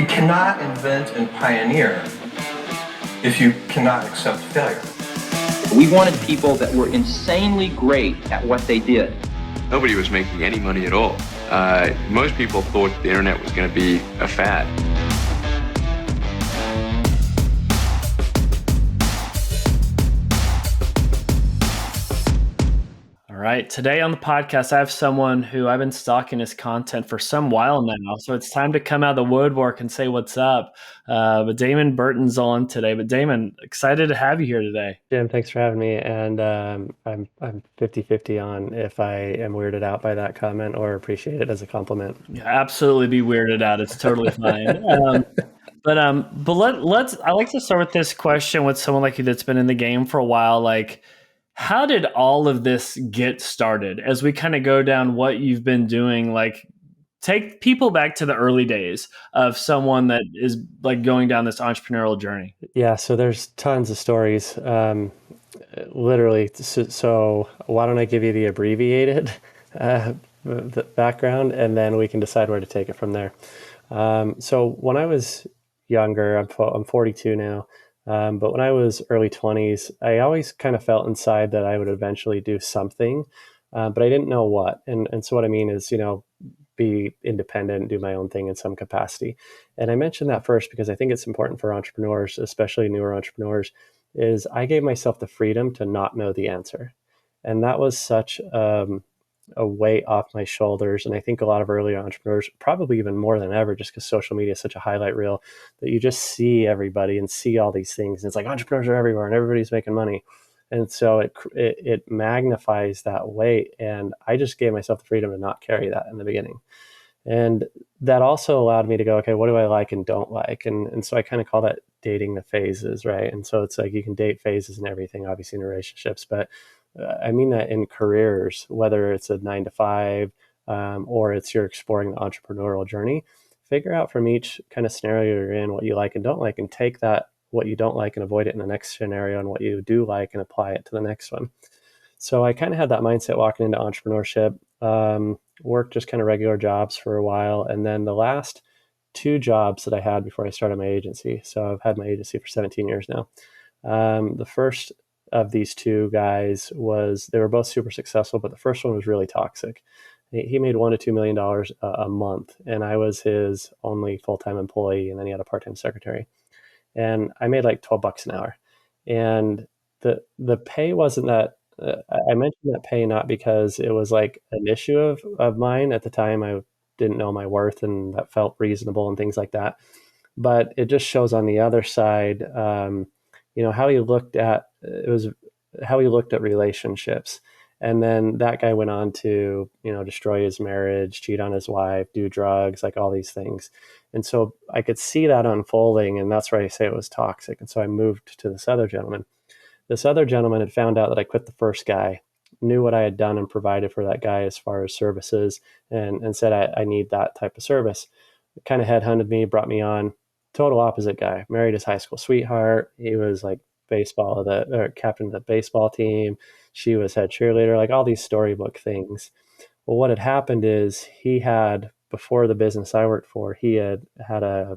cannot invent and pioneer if you cannot accept failure. We wanted people that were insanely great at what they did. Nobody was making any money at all. Most people thought the internet was going to be a fad. All right. Today on the podcast, I have someone who I've been stalking his content for some while now. So it's time to come out of the woodwork and say what's up. But Damon Burton's on today. But Damon, excited to have you here today. Jim, thanks for having me. And I'm 50-50 on if I am weirded out by that comment or appreciate it as a compliment. Yeah, absolutely be weirded out. It's totally fine. But let's. I like to start with this question with someone like you that's been in the game for a while. Like, how did all of this get started? As we kind of go down what you've been doing, like take people back to the early days of someone that is like going down this entrepreneurial journey. Yeah, so there's tons of stories. Literally, so why don't I give you the abbreviated the background, and then we can decide where to take it from there. So when I was younger, I'm 42 now. But when I was early 20s, I always kind of felt inside that I would eventually do something, but I didn't know what. And so what I mean is, be independent, do my own thing in some capacity. And I mentioned that first because I think it's important for entrepreneurs, especially newer entrepreneurs, is I gave myself the freedom to not know the answer. And that was such a weight off my shoulders. And I think a lot of early entrepreneurs, probably even more than ever, just because social media is such a highlight reel, that you just see everybody and see all these things. And it's like entrepreneurs are everywhere and everybody's making money. And so it magnifies that weight. And I just gave myself the freedom to not carry that in the beginning. And that also allowed me to go, okay, what do I like and don't like? And so I kind of call that dating the phases, right? And so it's like you can date phases and everything, obviously in relationships, but I mean that in careers, whether it's a 9 to 5 or it's you're exploring the entrepreneurial journey, figure out from each kind of scenario you're in what you like and don't like, and take that, what you don't like, and avoid it in the next scenario, and what you do like and apply it to the next one. So I kind of had that mindset walking into entrepreneurship, worked just kind of regular jobs for a while. And then the last 2 jobs that I had before I started my agency. So I've had my agency for 17 years now. The first of these 2 guys they were both super successful, but the first one was really toxic. He made $1 to $2 million a month, and I was his only full-time employee, and then he had a part-time secretary. And I made like $12 an hour. And the pay wasn't that, I mentioned that pay not because it was like an issue of mine at the time. I didn't know my worth, and that felt reasonable and things like that. But it just shows on the other side, how he looked at relationships. And then that guy went on to, destroy his marriage, cheat on his wife, do drugs, like all these things. And so I could see that unfolding, and that's where I say it was toxic. And so I moved to this other gentleman. This other gentleman had found out that I quit the first guy, knew what I had done and provided for that guy as far as services, and said, I need that type of service. Kind of headhunted me, brought me on. Total opposite guy. Married his high school sweetheart. He was like captain of the baseball team. She was head cheerleader, like all these storybook things. Well, what had happened is he had, before the business I worked for, he had a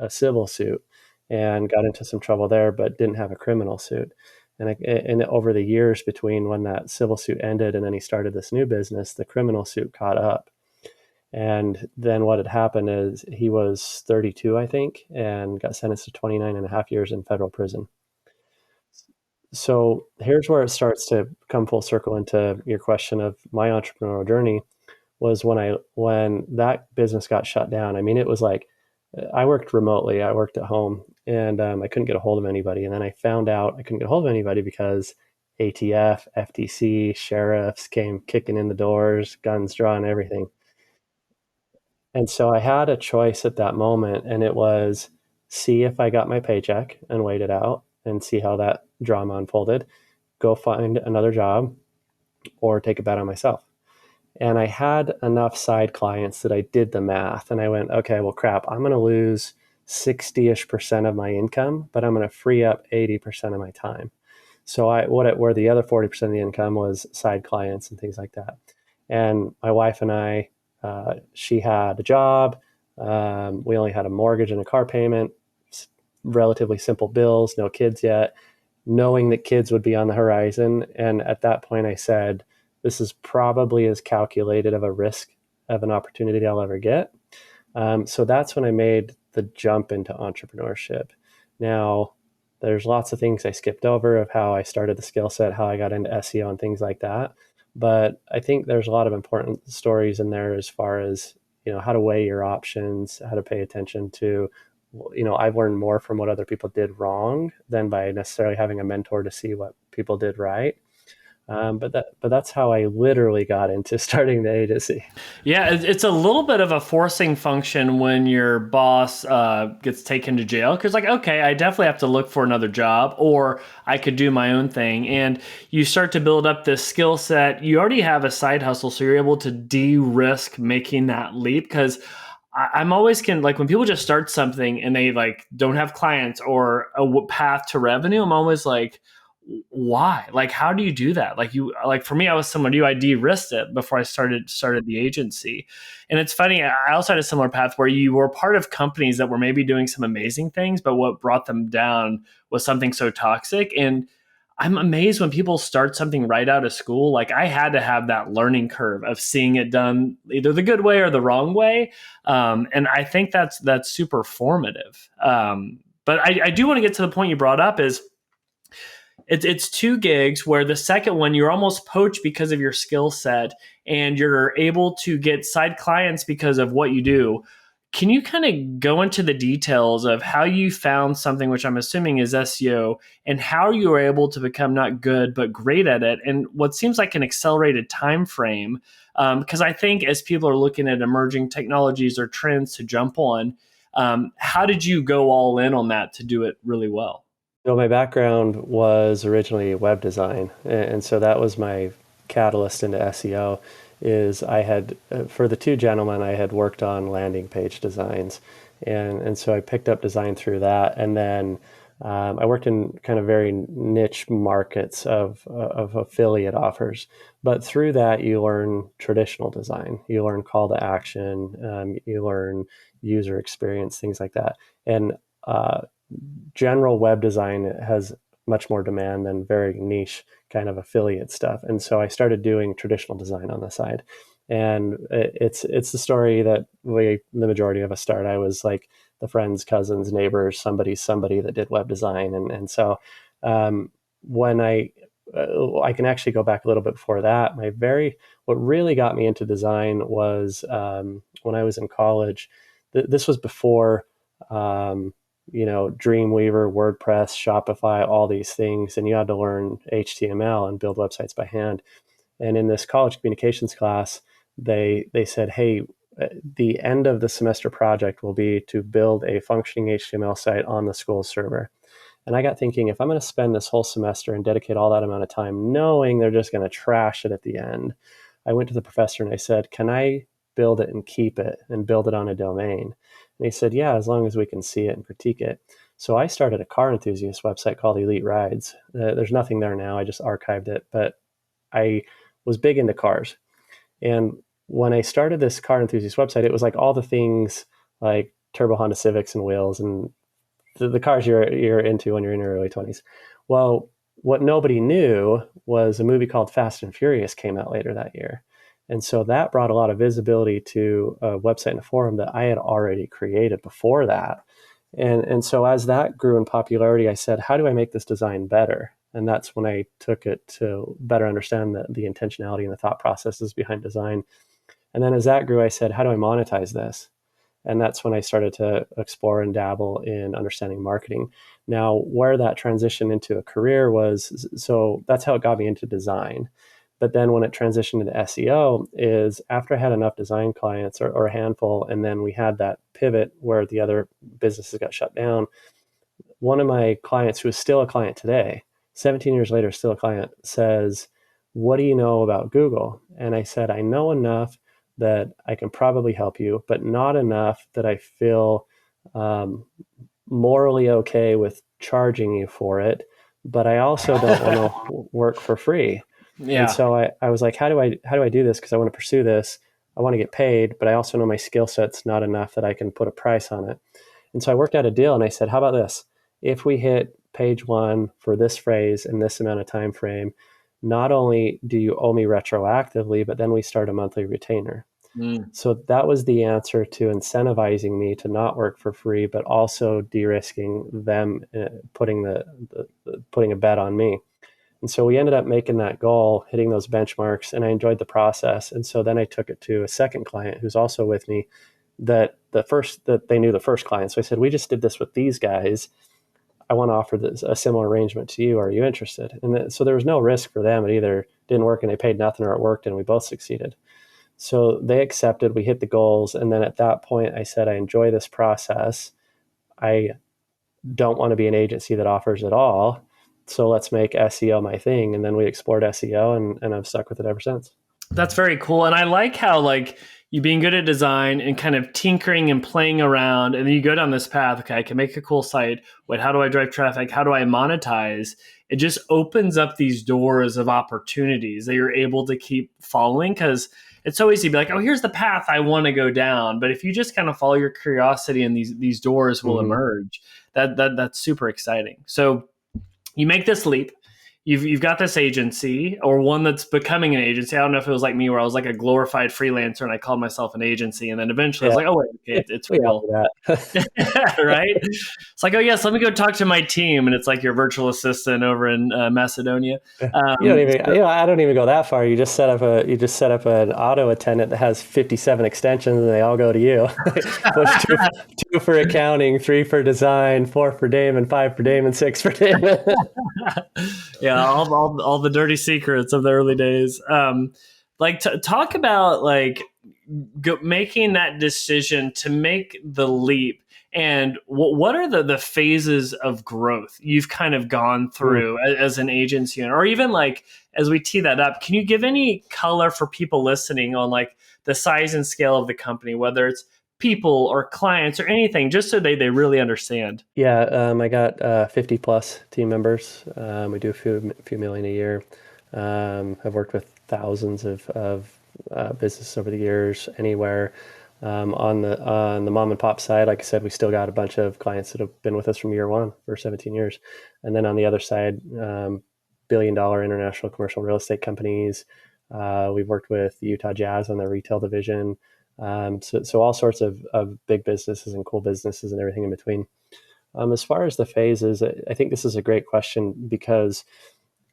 civil suit and got into some trouble there, but didn't have a criminal suit. And over the years between when that civil suit ended and then he started this new business, the criminal suit caught up. And then what had happened is he was 32, I think, and got sentenced to 29 and a half years in federal prison. So here's where it starts to come full circle into your question of my entrepreneurial journey, was when that business got shut down. I mean, it was like, I worked remotely. I worked at home, and I couldn't get a hold of anybody. And then I found out I couldn't get a hold of anybody because ATF, FTC, sheriffs came kicking in the doors, guns drawn, everything. And so I had a choice at that moment, and it was see if I got my paycheck and wait it out and see how that drama unfolded, go find another job, or take a bet on myself. And I had enough side clients that I did the math, and I went, okay, well, crap, I'm going to lose 60-ish% of my income, but I'm going to free up 80% of my time. So where the other 40% of the income was side clients and things like that. And my wife and I, she had a job. We only had a mortgage and a car payment, relatively simple bills, no kids yet, knowing that kids would be on the horizon. And at that point, I said, this is probably as calculated of a risk of an opportunity I'll ever get. So that's when I made the jump into entrepreneurship. Now, there's lots of things I skipped over of how I started the skill set, how I got into SEO and things like that. But I think there's a lot of important stories in there as far as, how to weigh your options, how to pay attention to, I've learned more from what other people did wrong than by necessarily having a mentor to see what people did right. But that's how I literally got into starting the agency. Yeah, it's a little bit of a forcing function when your boss gets taken to jail, because like, okay, I definitely have to look for another job, or I could do my own thing. And you start to build up this skill set. You already have a side hustle, so you're able to de-risk making that leap. Because I'm always like when people just start something and they like don't have clients or a path to revenue, I'm always like, why? Like, how do you do that? Like for me, I was similar to you. I de-risked it before I started the agency. And it's funny, I also had a similar path where you were part of companies that were maybe doing some amazing things, but what brought them down was something so toxic. And I'm amazed when people start something right out of school. Like I had to have that learning curve of seeing it done either the good way or the wrong way. And I think that's super formative. But I do want to get to the point you brought up is, it's two gigs where the second one you're almost poached because of your skill set and you're able to get side clients because of what you do. Can you kind of go into the details of how you found something, which I'm assuming is SEO, and how you were able to become not good but great at it, and what seems like an accelerated time frame? Because I think as people are looking at emerging technologies or trends to jump on, how did you go all in on that to do it really well? So my background was originally web design, and so that was my catalyst into SEO. Is I had for the two gentlemen I had worked on landing page designs, and so I picked up design through that, and then I worked in kind of very niche markets of affiliate offers. But through that, you learn traditional design, you learn call to action, you learn user experience, things like that, and general web design has much more demand than very niche kind of affiliate stuff. And so I started doing traditional design on the side. And it's the story that the majority of us start. I was like the friends, cousins, neighbors, somebody that did web design. And so when I can actually go back a little bit before that. What really got me into design was when I was in college. This was before Dreamweaver, WordPress, Shopify, all these things. And you had to learn HTML and build websites by hand. And in this college communications class, they said, hey, the end of the semester project will be to build a functioning HTML site on the school server. And I got thinking, if I'm going to spend this whole semester and dedicate all that amount of time knowing they're just going to trash it at the end, I went to the professor and I said, can I build it and keep it and build it on a domain? And he said, yeah, as long as we can see it and critique it. So I started a car enthusiast website called Elite Rides. There's nothing there now. I just archived it. But I was big into cars. And when I started this car enthusiast website, it was like all the things like turbo Honda Civics and wheels and the cars you're into when you're in your early 20s. Well, what nobody knew was a movie called Fast and Furious came out later that year. And so that brought a lot of visibility to a website and a forum that I had already created before that. And so as that grew in popularity, I said, how do I make this design better? And that's when I took it to better understand the intentionality and the thought processes behind design. And then as that grew, I said, how do I monetize this? And that's when I started to explore and dabble in understanding marketing. Now, where that transitioned into a career was, so that's how it got me into design. But then when it transitioned into SEO is after I had enough design clients or a handful, and then we had that pivot where the other businesses got shut down. One of my clients, who is still a client today, 17 years later, still a client, says, what do you know about Google? And I said, I know enough that I can probably help you, but not enough that I feel morally okay with charging you for it. But I also don't want to work for free. Yeah. And so I was like, how do I do this? Because I want to pursue this. I want to get paid, but I also know my skill set's not enough that I can put a price on it. And so I worked out a deal and I said, how about this? If we hit page 1 for this phrase in this amount of time frame, not only do you owe me retroactively, but then we start a monthly retainer. So that was the answer to incentivizing me to not work for free, but also de-risking them putting a bet on me. And so we ended up making that goal, hitting those benchmarks, and I enjoyed the process. And so then I took it to a second client who's also with me that they knew the first client. So I said, we just did this with these guys. I want to offer a similar arrangement to you. Are you interested? And so there was no risk for them. It either didn't work and they paid nothing, or it worked and we both succeeded. So they accepted, we hit the goals. And then at that point, I said, I enjoy this process. I don't want to be an agency that offers it all. So let's make SEO my thing. And then we explored SEO and I've stuck with it ever since. That's very cool. And I like how you being good at design and kind of tinkering and playing around, and then you go down this path. Okay, I can make a cool site. Wait, how do I drive traffic? How do I monetize? It just opens up these doors of opportunities that you're able to keep following, because it's so easy to be like, oh, here's the path I want to go down. But if you just kind of follow your curiosity, and these doors will emerge, that's super exciting. So you make this leap. You've got this agency, or one that's becoming an agency. I don't know if it was like me, where I was like a glorified freelancer and I called myself an agency. And then eventually I was like, oh, wait, okay, it's real. Right? It's like, oh, yes, let me go talk to my team. And it's like your virtual assistant over in Macedonia. I don't even go that far. You just set up an auto attendant that has 57 extensions, and they all go to you. two for accounting, 3 for design, 4 for Damon, 5 for Damon, 6 for Damon. Yeah, all the dirty secrets of the early days. Talk about making that decision to make the leap, and what are the phases of growth you've kind of gone through as an agency, or even as we tee that up, can you give any color for people listening on the size and scale of the company, whether it's people or clients or anything, just so they really understand? Yeah, I got 50 plus team members. We do a few million a year. I've worked with thousands of businesses over the years, anywhere. On the mom and pop side, like I said, we still got a bunch of clients that have been with us from year one for 17 years. And then on the other side, $1 billion international commercial real estate companies. We've worked with the Utah Jazz on their retail division. So all sorts of big businesses and cool businesses and everything in between. As far as the phases, I think this is a great question, because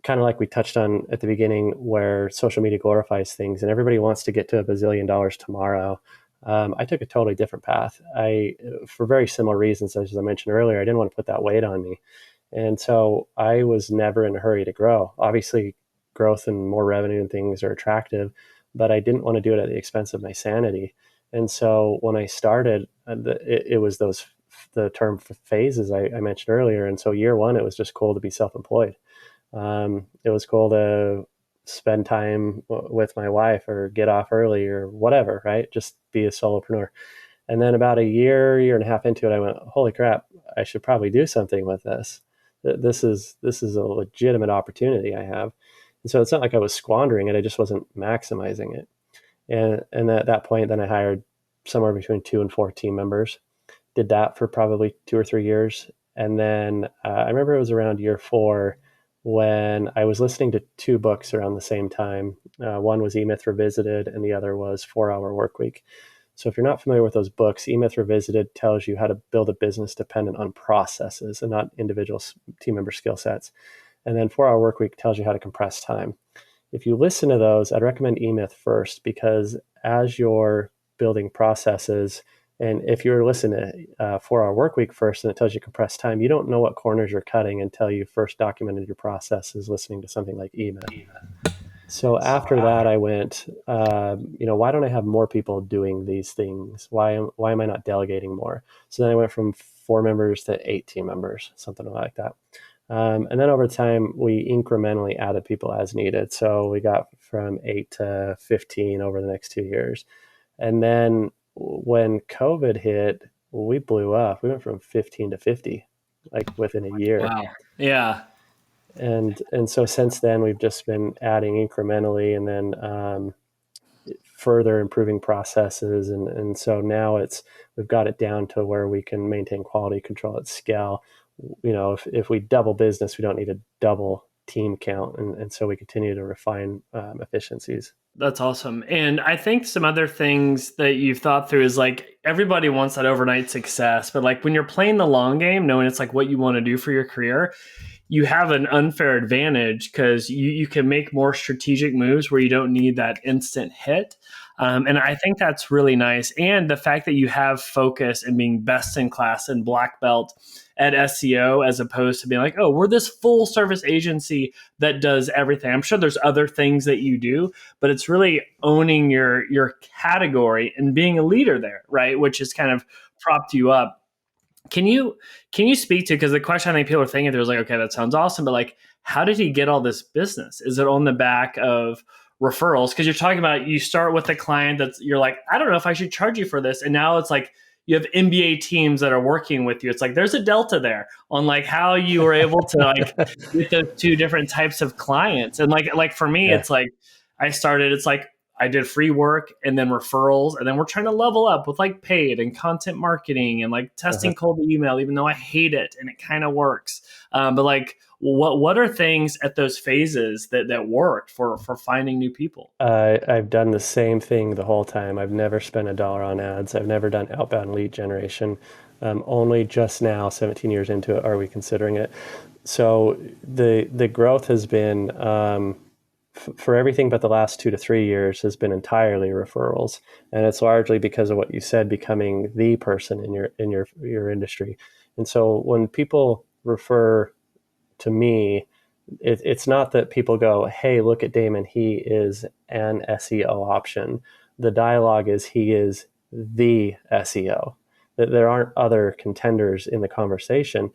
kind of like we touched on at the beginning, where social media glorifies things and everybody wants to get to $1 bazillion tomorrow. I took a totally different path. For very similar reasons, as I mentioned earlier, I didn't want to put that weight on me. And so I was never in a hurry to grow. Obviously, growth and more revenue and things are attractive, but I didn't want to do it at the expense of my sanity. And so when I started, it was the term phases I mentioned earlier. And so year one, it was just cool to be self-employed. It was cool to spend time with my wife or get off early or whatever, right? Just be a solopreneur. And then about a year and a half into it, I went, holy crap, I should probably do something with this. This is a legitimate opportunity I have. And so it's not like I was squandering it. I just wasn't maximizing it. And at that point, then I hired somewhere between 2 and 4 team members, did that for probably 2 or 3 years. And then I remember it was around year 4 when I was listening to 2 books around the same time. One was E-Myth Revisited and the other was 4-Hour Workweek. So if you're not familiar with those books, E-Myth Revisited tells you how to build a business dependent on processes and not individual team member skill sets. And then 4-Hour Workweek tells you how to compress time. If you listen to those, I'd recommend E-Myth first, because as you're building processes, and if you're listening to 4-Hour Workweek first and it tells you compress time, you don't know what corners you're cutting until you first documented your processes listening to something like E-Myth. So after that, I went, why don't I have more people doing these things? Why am I not delegating more? So then I went from 4 members to 8 team members, something like that. And then over time, we incrementally added people as needed. So we got from 8 to 15 over the next 2 years. And then when COVID hit, we blew up. We went from 15 to 50, within a year. Wow. Yeah. And so since then, we've just been adding incrementally. And then further improving processes. And so now we've got it down to where we can maintain quality control at scale. If we double business, we don't need to double team count. And so we continue to refine efficiencies. That's awesome. And I think some other things that you've thought through is like everybody wants that overnight success, but like when you're playing the long game, knowing it's like what you want to do for your career, you have an unfair advantage because you can make more strategic moves where you don't need that instant hit. And I think that's really nice. And the fact that you have focus and being best in class and black belt at SEO, as opposed to being like, oh, we're this full service agency that does everything. I'm sure there's other things that you do, but it's really owning your category and being a leader there, right? Which has kind of propped you up. Can you speak to, because the question I think people are thinking through is like, okay, that sounds awesome, but like, how did he get all this business? Is it on the back of referrals? Because you're talking about, you start with a client that's, you're like, I don't know if I should charge you for this. And now it's like, you have MBA teams that are working with you. It's like, there's a delta there on like how you were able to like get those two different types of clients. And like for me, It's like, it's like, I did free work and then referrals. And then we're trying to level up with like paid and content marketing and like testing cold email, even though I hate it and it kind of works. But like, what are things at those phases that worked for finding new people? I've done the same thing the whole time. I've never spent $1 on ads. I've never done outbound lead generation. Only just now, 17 years into it, are we considering it. So the growth has been, for everything but the last 2 to 3 years, has been entirely referrals. And it's largely because of what you said, becoming the person in your industry. And so when people refer to me, it's not that people go, hey, look at Damon, he is an SEO option. The dialogue is, he is the SEO. That there aren't other contenders in the conversation.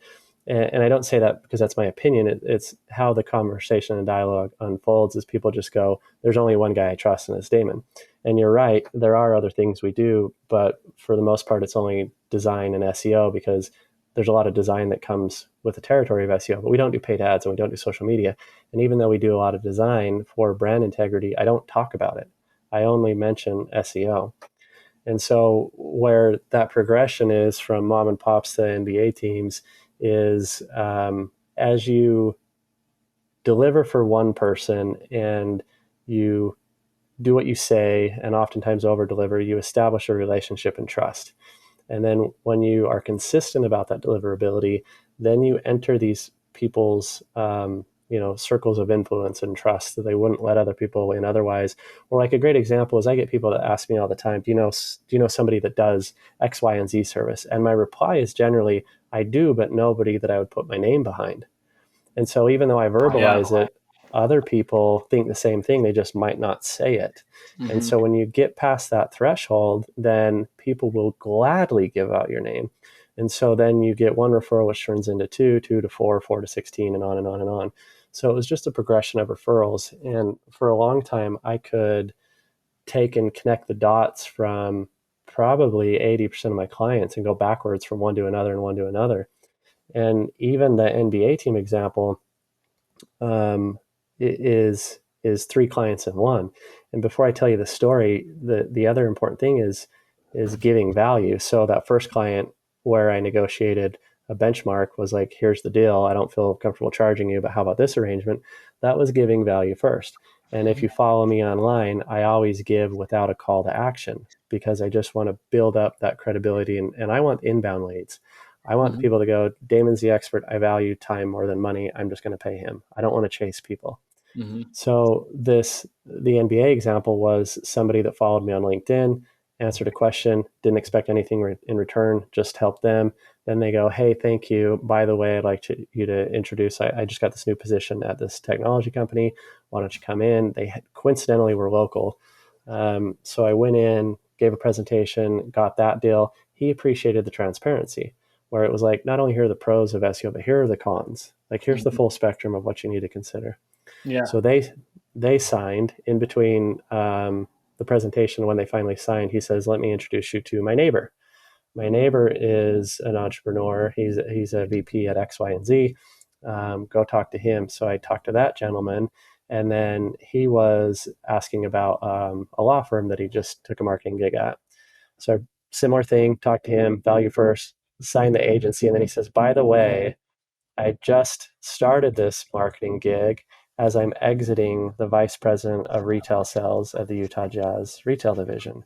And I don't say that because that's my opinion. It's how the conversation and dialogue unfolds, is people just go, there's only one guy I trust, and it's Damon. And you're right, there are other things we do, but for the most part, it's only design and SEO, because there's a lot of design that comes with the territory of SEO, but we don't do paid ads and we don't do social media. And even though we do a lot of design for brand integrity, I don't talk about it. I only mention SEO. And so where that progression is from mom and pops to NBA teams is, as you deliver for one person and you do what you say and oftentimes over deliver, you establish a relationship and trust. And then when you are consistent about that deliverability, then you enter these people's circles of influence and trust that they wouldn't let other people in otherwise. Or like a great example is, I get people that ask me all the time, do you know somebody that does X, Y, and Z service? And my reply is generally, I do, but nobody that I would put my name behind. And so even though I verbalize it, other people think the same thing, they just might not say it. Mm-hmm. And so when you get past that threshold, then people will gladly give out your name. And so then you get one referral, which turns into 2 to 4, 4 to 16, and on and on and on. So it was just a progression of referrals. And for a long time, I could take and connect the dots from probably 80% of my clients and go backwards from one to another and one to another. And even the NBA team example is 3 clients in one. And before I tell you the story, the other important thing is giving value. So that first client where I negotiated a benchmark was like, here's the deal. I don't feel comfortable charging you, but how about this arrangement? That was giving value first. And if you follow me online, I always give without a call to action, because I just want to build up that credibility, and I want inbound leads. I want people to go, Damon's the expert. I value time more than money. I'm just going to pay him. I don't want to chase people. Mm-hmm. So the NBA example was somebody that followed me on LinkedIn, answered a question, didn't expect anything in return, just helped them. Then they go, hey, thank you. By the way, I'd like you to introduce, I just got this new position at this technology company. Why don't you come in? They coincidentally were local. So I went in, gave a presentation, got that deal. He appreciated the transparency, where it was like, not only here are the pros of SEO, but here are the cons. Like, here's the full spectrum of what you need to consider. Yeah. So they signed in between the presentation. When they finally signed, he says, let me introduce you to my neighbor. My neighbor is an entrepreneur. He's a VP at X, Y, and Z. Go talk to him. So I talked to that gentleman. And then he was asking about a law firm that he just took a marketing gig at. So similar thing, talked to him, value first, signed the agency. And then he says, by the way, I just started this marketing gig as I'm exiting the vice president of retail sales at the Utah Jazz retail division.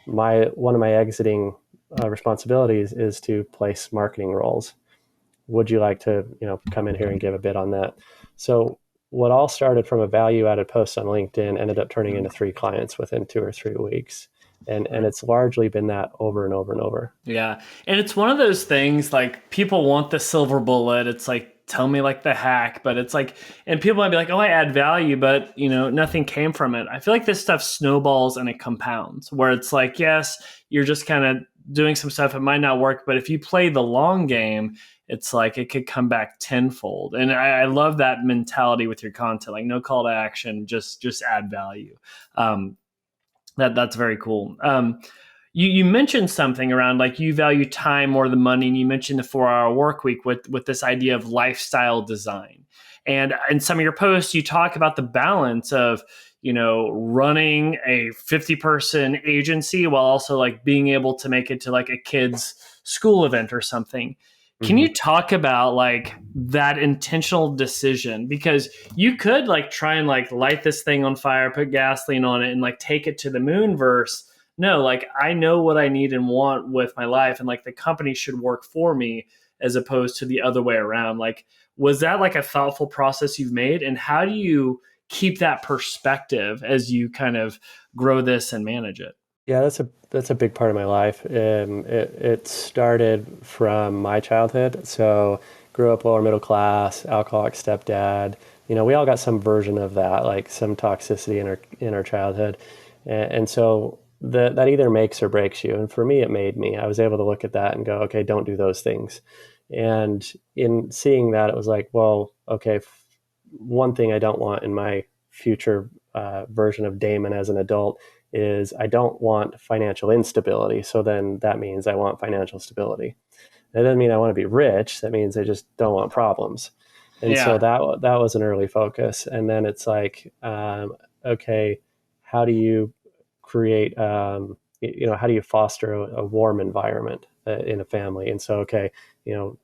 One of my exiting responsibilities is to place marketing roles. Would you like to, come in here and give a bit on that? So what all started from a value added post on LinkedIn ended up turning into 3 clients within 2 or 3 weeks. And it's largely been that over and over and over. Yeah. And it's one of those things, like, people want the silver bullet. It's like, tell me like the hack, but it's like, and people might be like, oh, I add value, but nothing came from it. I feel like this stuff snowballs and it compounds, where it's like, yes, you're just kind of doing some stuff. It might not work, but if you play the long game, it's like it could come back tenfold. And I love that mentality with your content, like no call to action, just add value. That's very cool. You mentioned something around, like, you value time more than money, and you mentioned the 4-hour work week with this idea of lifestyle design. And in some of your posts, you talk about the balance of running a 50-person agency while also like being able to make it to like a kid's school event or something. Can you talk about like that intentional decision? Because you could like try and like light this thing on fire, put gasoline on it, and like take it to the moon. Versus, no, like, I know what I need and want with my life, and like the company should work for me, as opposed to the other way around. Like, was that like a thoughtful process you've made? And how do you keep that perspective as you kind of grow this and manage it? Yeah, that's a big part of my life. It started from my childhood. So grew up lower middle class, alcoholic stepdad. We all got some version of that, like some toxicity in our childhood, and so that either makes or breaks you. And for me, it made me. I was able to look at that and go, okay, don't do those things. And in seeing that, it was like, well, okay, one thing I don't want in my future version of Damon as an adult is I don't want financial instability. So then that means I want financial stability. That doesn't mean I want to be rich. That means I just don't want problems. And so that was an early focus. And then it's like, okay, how do you create, how do you foster a warm environment in a family? And so, okay,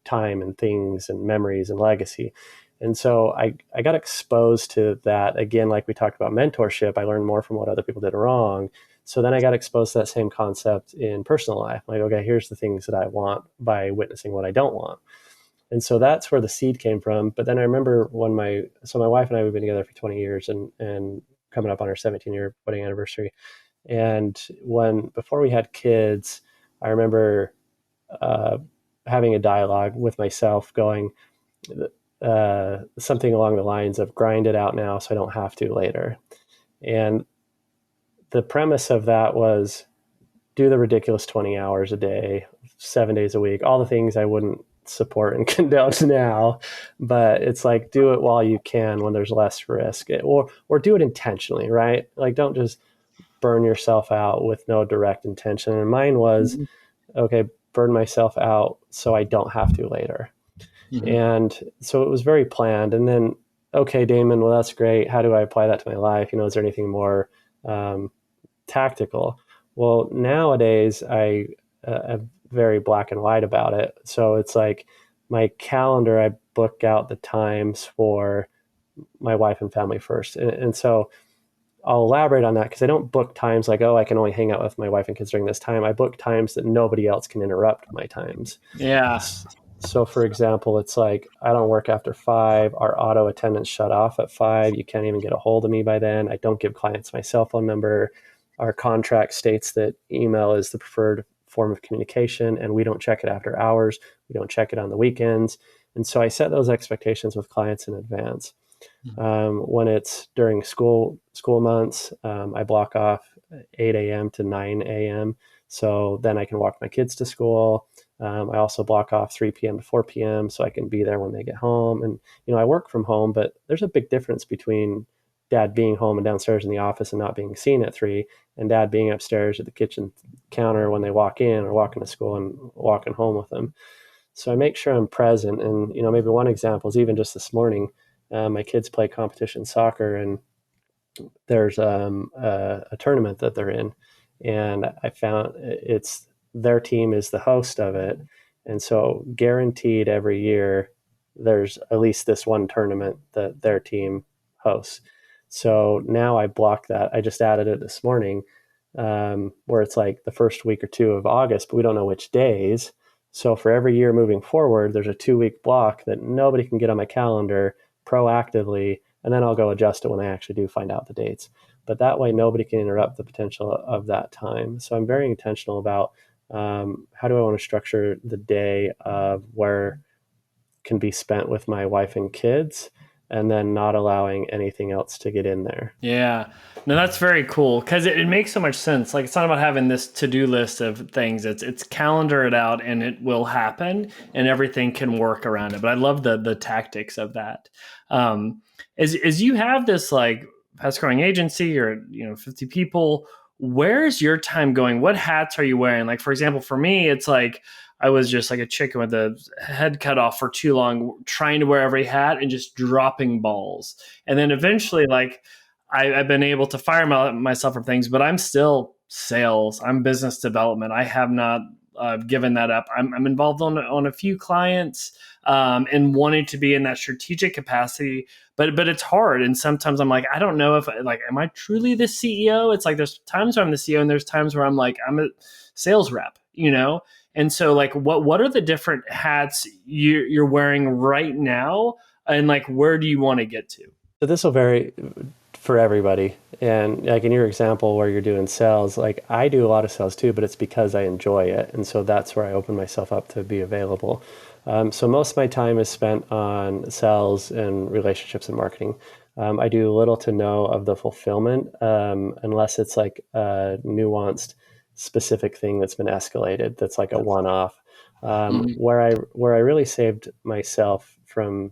time and things and memories and legacy. And so I got exposed to that again, like we talked about mentorship. I learned more from what other people did wrong. So then I got exposed to that same concept in personal life. Like, okay, here's the things that I want by witnessing what I don't want. And so that's where the seed came from. But then I remember when my wife and I, we've been together for 20 years and coming up on our 17-year wedding anniversary. And before we had kids, I remember having a dialogue with myself going, something along the lines of grind it out now so I don't have to later. And the premise of that was do the ridiculous 20 hours a day, 7 days a week, all the things I wouldn't support and condone now. But it's like, do it while you can when there's less risk, or do it intentionally, right? Like, don't just burn yourself out with no direct intention. And mine was, okay, burn myself out so I don't have to later. And so it was very planned. And then, okay, Damon, well, that's great. How do I apply that to my life? Is there anything more tactical? Well, nowadays I am very black and white about it. So it's like my calendar, I book out the times for my wife and family first. And so I'll elaborate on that, because I don't book times like, oh, I can only hang out with my wife and kids during this time. I book times that nobody else can interrupt my times. Yeah. So for example, it's like, I don't work after 5. Our auto attendants shut off at 5. You can't even get a hold of me by then. I don't give clients my cell phone number. Our contract states that email is the preferred form of communication, and we don't check it after hours. We don't check it on the weekends. And so I set those expectations with clients in advance. When it's during school months, I block off 8 a.m. to 9 a.m. So then I can walk my kids to school. I also block off 3 p.m. to 4 p.m. so I can be there when they get home. And, I work from home, but there's a big difference between dad being home and downstairs in the office and not being seen at 3, and dad being upstairs at the kitchen counter when they walk in or walking to school and walking home with them. So I make sure I'm present. And, maybe one example is even just this morning, My kids play competition soccer, and there's a tournament that they're in, and I found it's their team is the host of it, and so guaranteed every year there's at least this one tournament that their team hosts. So now I block that. I just added it this morning, where it's like the first week or two of August, but we don't know which days. So for every year moving forward, there's a 2-week block that nobody can get on my calendar proactively, and then I'll go adjust it when I actually do find out the dates. But that way, nobody can interrupt the potential of that time. So I'm very intentional about how do I want to structure the day of where can be spent with my wife and kids, and then not allowing anything else to get in there. Yeah, no, that's very cool because it makes so much sense. Like, it's not about having this to-do list of things. It's calendar it out and it will happen, and everything can work around it. But I love the tactics of that. As you have this like fast growing agency, or 50 people, where's your time going? What hats are you wearing? Like, for example, for me, it's like I was just like a chicken with the head cut off for too long, trying to wear every hat and just dropping balls. And then eventually, like, I've been able to fire myself from things, but I'm still sales. I'm business development. I have not given that up. I'm involved on a few clients, and wanting to be in that strategic capacity, but it's hard. And sometimes I'm like, I don't know if am I truly the CEO? It's like there's times where I'm the CEO, and there's times where I'm like, I'm a sales rep, And so, like, what are the different hats you're wearing right now, and like, where do you want to get to? So this will vary for everybody. And like in your example where you're doing sales, like I do a lot of sales too, but it's because I enjoy it. And so that's where I open myself up to be available. So most of my time is spent on sales and relationships and marketing. I do little to no of the fulfillment, unless it's like a nuanced, specific thing that's been escalated. That's like a one-off. Where I really saved myself from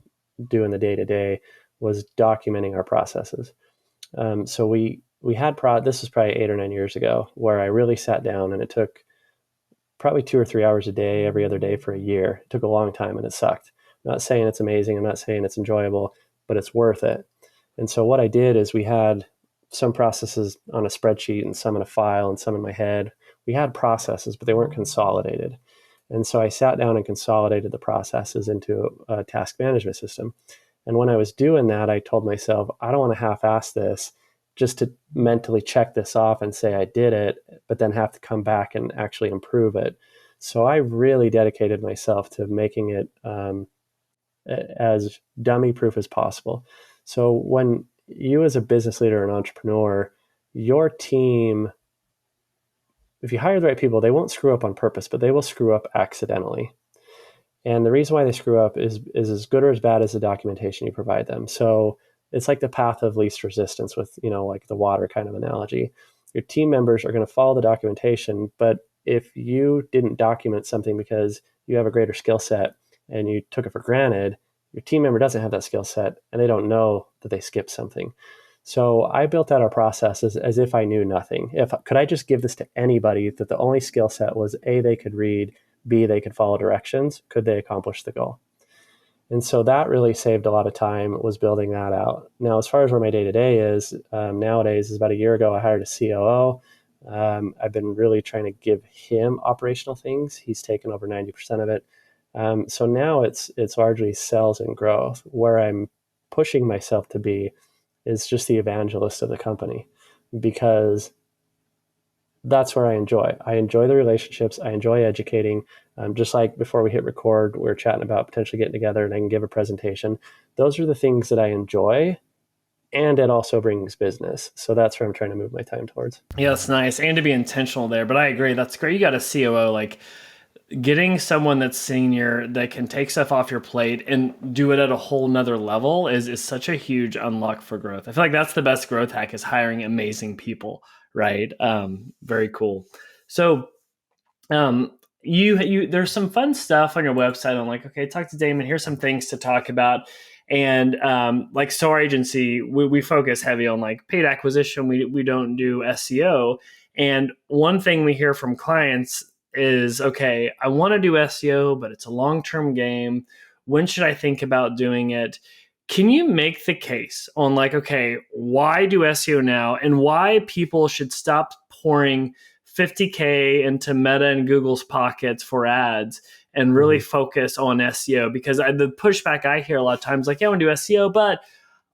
doing the day-to-day was documenting our processes. So we had this was probably 8 or 9 years ago, where I really sat down, and it took probably 2 or 3 hours a day, every other day for a year. It took a long time, and it sucked. I'm not saying it's amazing. I'm not saying it's enjoyable, but it's worth it. And so what I did is we had some processes on a spreadsheet and some in a file and some in my head. We had processes, but they weren't consolidated. And so I sat down and consolidated the processes into a task management system. And when I was doing that, I told myself, I don't want to half-ass this just to mentally check this off and say I did it, but then have to come back and actually improve it. So I really dedicated myself to making it as dummy-proof as possible. So when you as a business leader and entrepreneur, your team, if you hire the right people, they won't screw up on purpose, but they will screw up accidentally. And the reason why they screw up is as good or as bad as the documentation you provide them. So it's like the path of least resistance with, like the water kind of analogy. Your team members are going to follow the documentation, but if you didn't document something because you have a greater skill set and you took it for granted, your team member doesn't have that skill set and they don't know that they skipped something. So I built out our processes as if I knew nothing. Could I just give this to anybody that the only skill set was A, they could read, B, they could follow directions, could they accomplish the goal? And so that really saved a lot of time, was building that out. Now, as far as where my day-to-day is, nowadays, is about a year ago, I hired a COO. I've been really trying to give him operational things. He's taken over 90% of it. So now it's largely sales and growth. Where I'm pushing myself to be is just the evangelist of the company, because that's where I enjoy. I enjoy the relationships. I enjoy educating. Just like before we hit record, we were chatting about potentially getting together and I can give a presentation. Those are the things that I enjoy, and it also brings business. So that's where I'm trying to move my time towards. Yeah, that's nice. And to be intentional there. But I agree. That's great. You got a COO, like getting someone that's senior that can take stuff off your plate and do it at a whole nother level is such a huge unlock for growth. I feel like that's the best growth hack, is hiring amazing people, right? Very cool. So you there's some fun stuff on your website. I'm like, okay, talk to Damon. Here's some things to talk about. And like, so our agency, we focus heavy on like paid acquisition. We don't do SEO. And one thing we hear from clients is, okay, I want to do SEO, but it's a long-term game. When should I think about doing it? Can you make the case on like, okay, why do SEO now and why people should stop pouring 50K into Meta and Google's pockets for ads and really focus on SEO? Because the pushback I hear a lot of times, like, yeah, I want to do SEO, but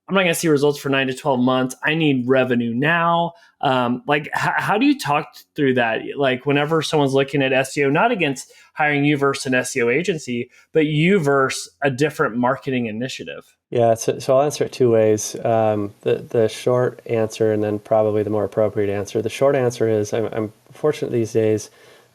I'm not going to see results for 9 to 12 months. I need revenue now. How do you talk through that? Like whenever someone's looking at SEO, not against hiring you versus an SEO agency, but you versus a different marketing initiative. Yeah, so I'll answer it two ways. The short answer and then probably the more appropriate answer. The short answer is I'm fortunate these days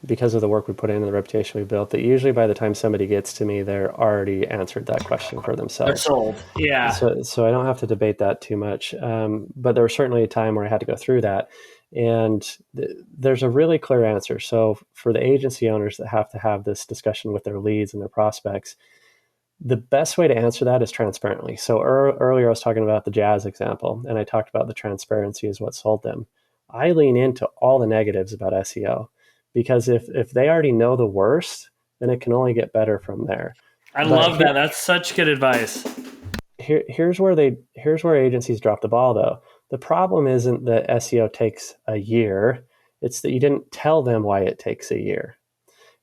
because of the work we put in and the reputation we built that usually by the time somebody gets to me, they're already answered that question for themselves. They're sold. Yeah. So I don't have to debate that too much. But there was certainly a time where I had to go through that. And there's a really clear answer. So for the agency owners that have to have this discussion with their leads and their prospects, the best way to answer that is transparently. So earlier I was talking about the jazz example, and I talked about the transparency is what sold them. I lean into all the negatives about SEO because if they already know the worst, then it can only get better from there. I love that. That's such good advice. Here's where agencies drop the ball though. The problem isn't that SEO takes a year. It's that you didn't tell them why it takes a year.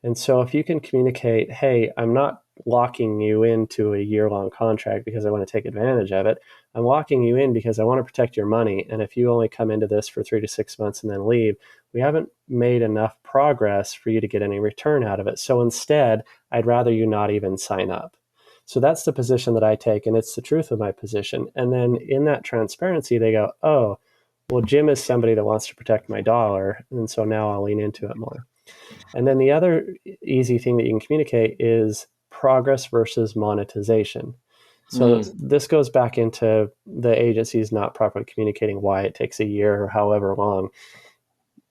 And so if you can communicate, hey, I'm not locking you into a year-long contract because I want to take advantage of it. I'm locking you in because I want to protect your money. And if you only come into this for 3 to 6 months and then leave, we haven't made enough progress for you to get any return out of it. So instead, I'd rather you not even sign up. So that's the position that I take, and it's the truth of my position. And then in that transparency, they go, oh, well, Jim is somebody that wants to protect my dollar, and so now I'll lean into it more. And then the other easy thing that you can communicate is progress versus monetization. So this goes back into the agencies not properly communicating why it takes a year or however long.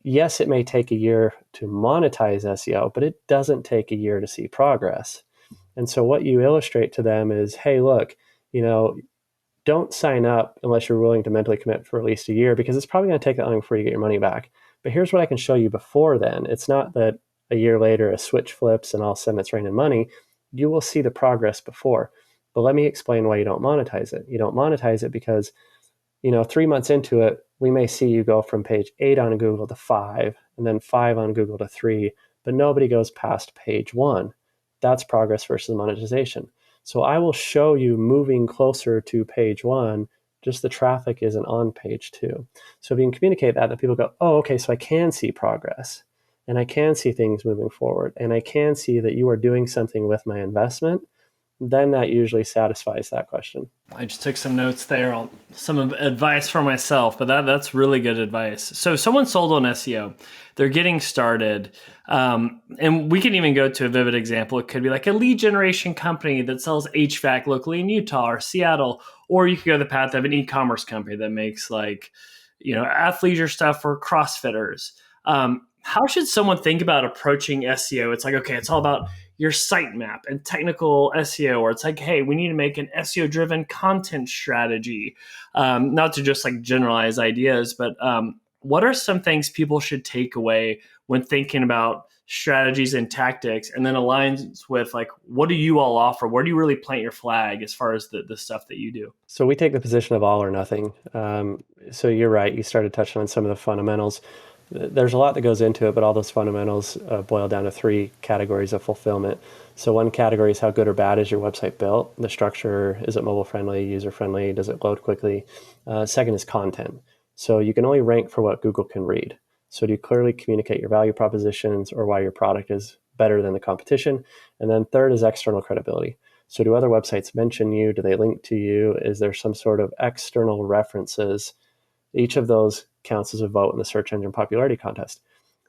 Yes, it may take a year to monetize SEO, but it doesn't take a year to see progress. And so what you illustrate to them is, hey, look, don't sign up unless you're willing to mentally commit for at least a year, because it's probably going to take that long before you get your money back. But here's what I can show you before then. It's not that a year later a switch flips and all of a sudden it's raining money. You will see the progress before. But let me explain why you don't monetize it. You don't monetize it because, 3 months into it, we may see you go from page 8 on Google to 5, and then 5 on Google to 3, but nobody goes past page 1. That's progress versus monetization. So I will show you moving closer to page 1, just the traffic isn't on page 2. So if you can communicate that people go, oh, okay, so I can see progress, and I can see things moving forward, and I can see that you are doing something with my investment, then that usually satisfies that question. I just took some notes there on some advice for myself, but that's really good advice. So someone sold on SEO, they're getting started, and we can even go to a vivid example. It could be like a lead generation company that sells HVAC locally in Utah or Seattle, or you could go the path of an e-commerce company that makes athleisure stuff for CrossFitters. How should someone think about approaching SEO? It's like, okay, it's all about your sitemap and technical SEO, or it's like, hey, we need to make an SEO-driven content strategy. Not to just like generalize ideas, but what are some things people should take away when thinking about strategies and tactics, and then aligns with like, what do you all offer? Where do you really plant your flag as far as the stuff that you do? So we take the position of all or nothing. So you're right. You started touching on some of the fundamentals. There's a lot that goes into it, but all those fundamentals boil down to 3 categories of fulfillment. So one category is how good or bad is your website built? The structure, is it mobile friendly, user friendly? Does it load quickly? Second is content. So you can only rank for what Google can read. So do you clearly communicate your value propositions or why your product is better than the competition? And then third is external credibility. So do other websites mention you? Do they link to you? Is there some sort of external references? Each of those counts as a vote in the search engine popularity contest.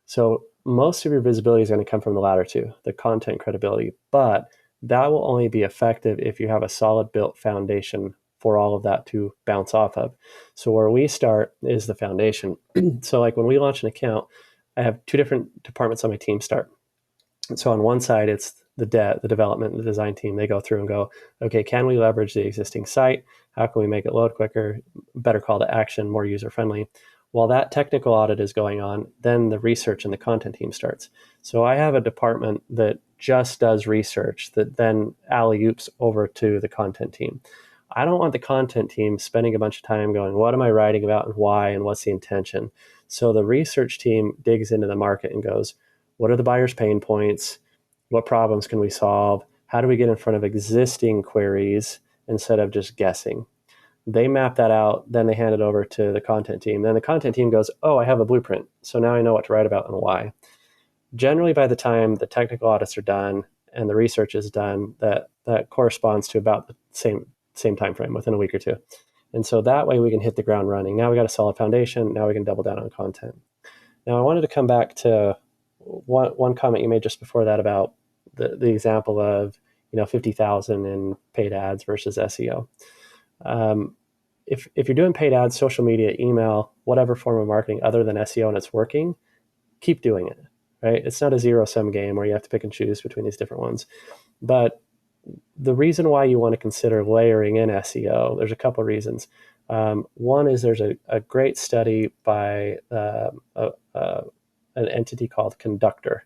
So most of your visibility is going to come from the latter two, the content credibility, but that will only be effective if you have a solid built foundation for all of that to bounce off of. So where we start is the foundation. So like when we launch an account, I have 2 different departments on my team start. And so on one side, it's the development and the design team. They go through and go, okay, can we leverage the existing site? How can we make it load quicker, better call to action, more user-friendly? While that technical audit is going on, then the research and the content team starts. So I have a department that just does research that then alley-oops over to the content team. I don't want the content team spending a bunch of time going, what am I writing about and why and what's the intention? So the research team digs into the market and goes, what are the buyer's pain points? What problems can we solve? How do we get in front of existing queries instead of just guessing? They map that out, then they hand it over to the content team. Then the content team goes, oh, I have a blueprint. So now I know what to write about and why. Generally, by the time the technical audits are done and the research is done, that corresponds to about the same time frame, within a week or two. And so that way we can hit the ground running. Now we got a solid foundation. Now we can double down on content. Now I wanted to come back to one comment you made just before that about the example of 50,000 in paid ads versus SEO. If you're doing paid ads, social media, email, whatever form of marketing other than SEO, and it's working, keep doing it. Right? It's not a zero-sum game where you have to pick and choose between these different ones. But the reason why you want to consider layering in SEO, there's a couple of reasons. One is there's a great study by an entity called Conductor.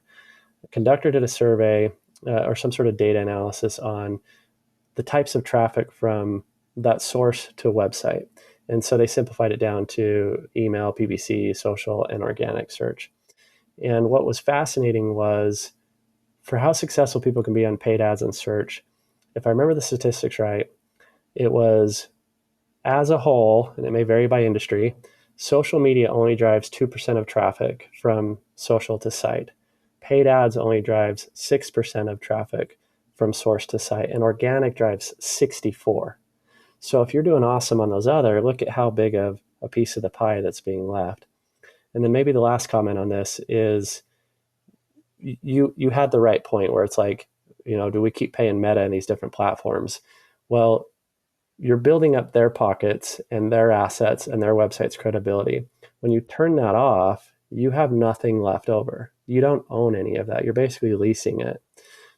Conductor did a survey or some sort of data analysis on the types of traffic from that source to a website. And so they simplified it down to email, PPC, social, and organic search. And what was fascinating was, for how successful people can be on paid ads and search, if I remember the statistics right, it was, as a whole, and it may vary by industry, social media only drives 2% of traffic from social to site. Paid ads only drives 6% of traffic from source to site, and organic drives 64%. So if you're doing awesome on those other, look at how big of a piece of the pie that's being left. And then maybe the last comment on this is, you had the right point where it's like, do we keep paying Meta in these different platforms? Well, you're building up their pockets and their assets and their website's credibility. When you turn that off, you have nothing left over. You don't own any of that. You're basically leasing it.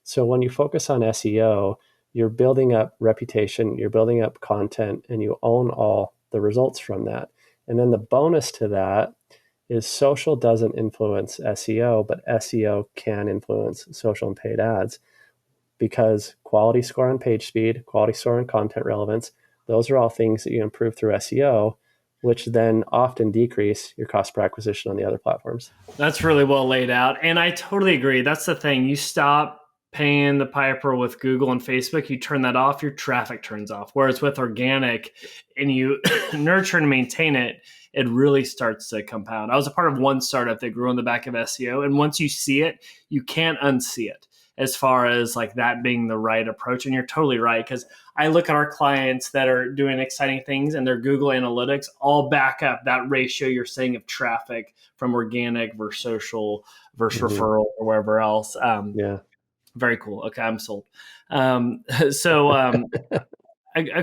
So when you focus on SEO, you're building up reputation, you're building up content, and you own all the results from that. And then the bonus to that is social doesn't influence SEO, but SEO can influence social and paid ads, because quality score on page speed, quality score on content relevance, those are all things that you improve through SEO, which then often decrease your cost per acquisition on the other platforms. That's really well laid out. And I totally agree. That's the thing. You stop paying the piper with Google and Facebook, you turn that off, your traffic turns off. Whereas with organic, and you nurture and maintain it, it really starts to compound. I was a part of one startup that grew on the back of SEO. And once you see it, you can't unsee it, as far as like that being the right approach. And you're totally right, because I look at our clients that are doing exciting things and their Google Analytics all back up that ratio you're saying of traffic from organic versus social versus referral or wherever else. Yeah. Very cool. Okay, I'm sold. A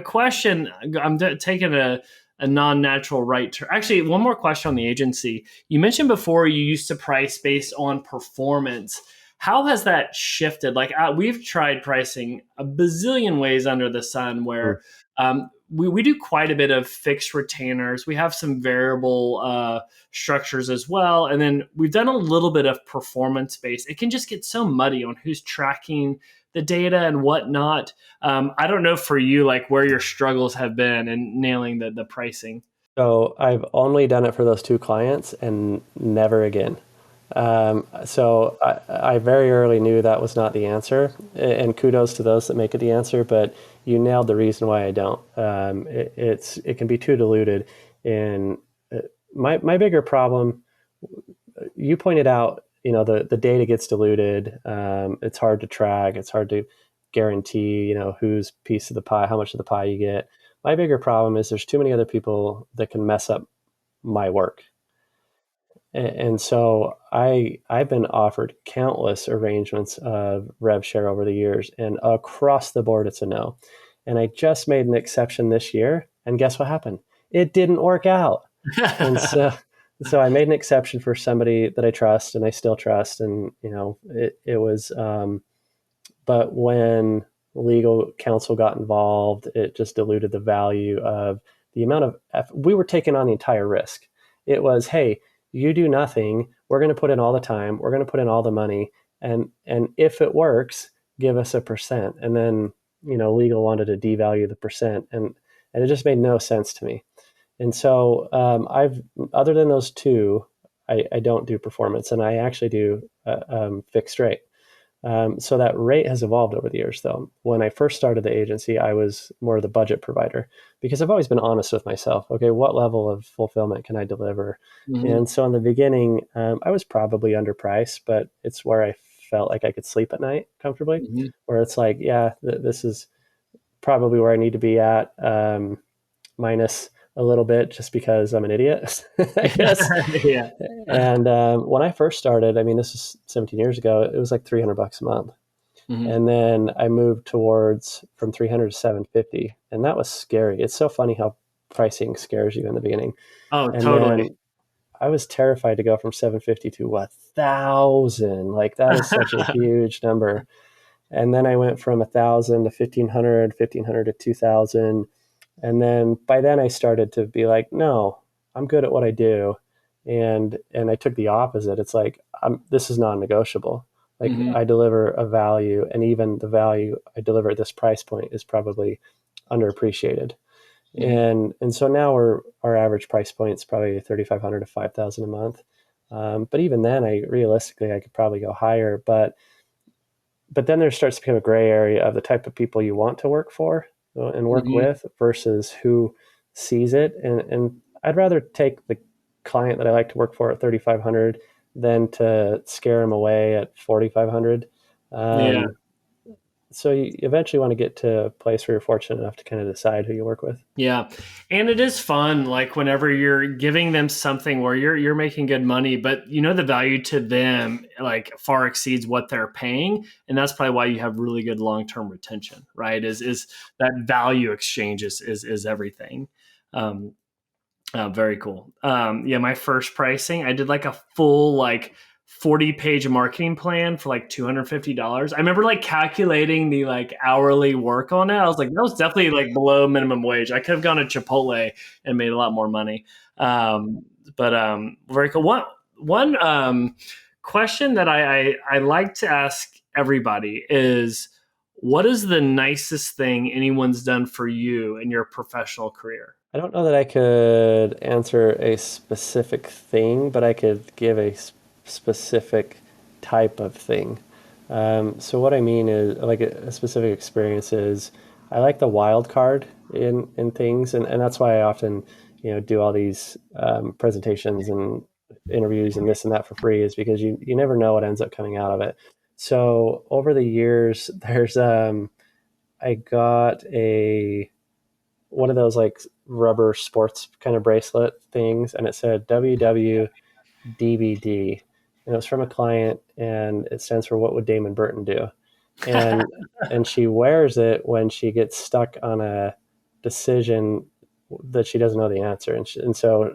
question, I'm taking a non-natural right turn. Actually, one more question on the agency. You mentioned before you used to price based on performance. How has that shifted? Like we've tried pricing a bazillion ways under the sun where we do quite a bit of fixed retainers. We have some variable structures as well. And then we've done a little bit of performance based. It can just get so muddy on who's tracking the data and whatnot. I don't know for you, like where your struggles have been in nailing the pricing. So I've only done it for those two clients and never again. So I very early knew that was not the answer, and kudos to those that make it the answer, but you nailed the reason why I don't. It can be too diluted. And my bigger problem, you pointed out, the data gets diluted. It's hard to track. It's hard to guarantee, whose piece of the pie, how much of the pie you get. My bigger problem is there's too many other people that can mess up my work. And so I've been offered countless arrangements of rev share over the years, and across the board, it's a no. And I just made an exception this year, and guess what happened? It didn't work out. And so I made an exception for somebody that I trust, and I still trust, and it was. But when legal counsel got involved, it just diluted the value of the amount of effort. We were taking on the entire risk. It was, hey, you do nothing. We're going to put in all the time. We're going to put in all the money. And if it works, give us a percent. And then legal wanted to devalue the percent, and it just made no sense to me. And so I've, other than those two, I don't do performance, and I actually do fixed rate. So that rate has evolved over the years, though. When I first started the agency, I was more of the budget provider because I've always been honest with myself. Okay, what level of fulfillment can I deliver? Mm-hmm. And so in the beginning, I was probably underpriced, but it's where I felt like I could sleep at night comfortably, Mm-hmm. where it's like, yeah, this is probably where I need to be at, minus a little bit just because I'm an idiot, I guess. Yeah. And when I first started, I mean, this is 17 years ago, it was like $300 a month. Mm-hmm. And then I moved towards from 300 to 750. And that was scary. It's so funny how pricing scares you in the beginning. Oh, And totally. then I was terrified to go from 750 to 1,000. Like that is such a huge number. And then I went from 1,000 to 1,500, 1,500 to 2,000. And then by then I started to be like, no, I'm good at what I do. And I took the opposite. It's like, this is non-negotiable. Like Mm-hmm. I deliver a value, and even the value I deliver at this price point is probably underappreciated. Mm-hmm. And so now our average price point is probably 3,500 to 5,000 a month. But even then, I could probably go higher. But then there starts to become a gray area of the type of people you want to work for and work Mm-hmm. with versus who sees it. And I'd rather take the client that I like to work for at 3,500 than to scare them away at 4,500. Yeah. So you eventually want to get to a place where you're fortunate enough to kind of decide who you work with. Yeah. And it is fun, like whenever you're giving them something where you're making good money, but the value to them like far exceeds what they're paying. And that's probably why you have really good long-term retention, right? Is that value exchange is everything. Very cool. Yeah, my first pricing, I did like a full 40-page marketing plan for like $250. I remember like calculating the like hourly work on it. I was like, that was definitely like below minimum wage. I could have gone to Chipotle and made a lot more money. But very cool. One question that I like to ask everybody is, what is the nicest thing anyone's done for you in your professional career? I don't know that I could answer a specific thing, but I could give a specific type of thing. So what I mean is like a specific experience is I like the wild card in things, and that's why I often do all these presentations and interviews and this and that for free, is because you never know what ends up coming out of it. So over the years, there's I got a one of those like rubber sports kind of bracelet things, and it said WWDBD, and it was from a client, and it stands for What Would Damon Burton Do? And she wears it when she gets stuck on a decision that she doesn't know the answer, and so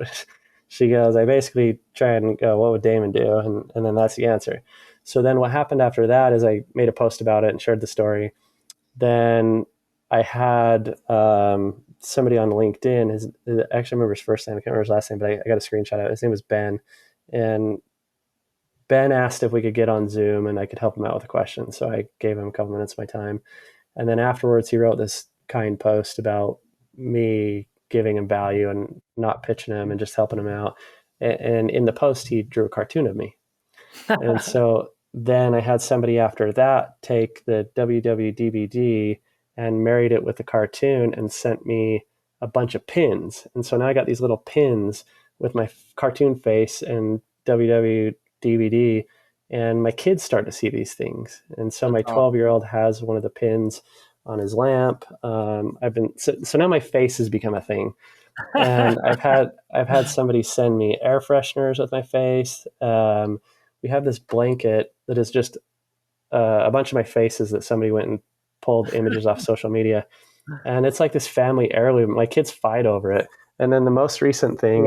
she goes, I basically try and go, what would Damon do? And then that's the answer. So then what happened after that is I made a post about it and shared the story. Then I had somebody on LinkedIn. I actually remember his first name. I can't remember his last name, but I got a screenshot of it. His name was Ben. And Ben asked if we could get on Zoom and I could help him out with a question. So I gave him a couple minutes of my time. And then afterwards, he wrote this kind post about me giving him value and not pitching him and just helping him out. And in the post, he drew a cartoon of me. And so then I had somebody after that take the WWDBD and married it with the cartoon and sent me a bunch of pins. And so now I got these little pins with my cartoon face and WWDBD, and my kids start to see these things. And so my 12-year-old has one of the pins on his lamp. So now my face has become a thing. And I've had somebody send me air fresheners with my face. We have this blanket that is just a bunch of my faces that somebody went and pulled images off social media, and it's like this family heirloom. My kids fight over it. And then the most recent thing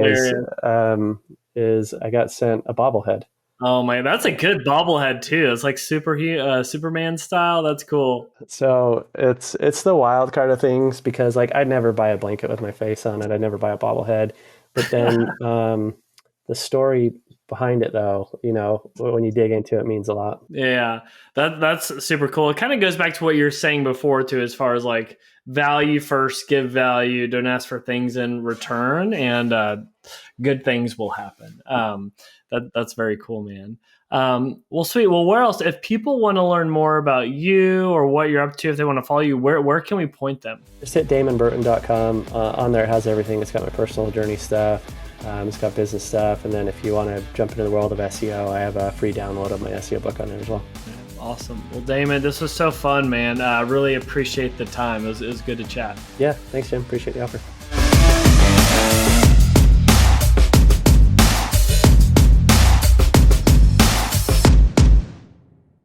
is I got sent a bobblehead. Oh my, that's a good bobblehead too. It's like Superman style. That's cool. So it's the wild card of things, because like I'd never buy a blanket with my face on it. I'd never buy a bobblehead. But then the story behind it, though, when you dig into it, means a lot. Yeah, that's super cool. It kind of goes back to what you were saying before too, as far as like value first, give value, don't ask for things in return, and good things will happen. That's very cool, man. Well, sweet. Well, where else? If people want to learn more about you or what you're up to, if they want to follow you, where can we point them? Just hit damonburton.com. On there, it has everything. It's got my personal journey stuff. It's got business stuff. And then if you want to jump into the world of SEO, I have a free download of my SEO book on there as well. Awesome. Well, Damon, this was so fun, man. I really appreciate the time. It was good to chat. Yeah, thanks, Jim. Appreciate the offer.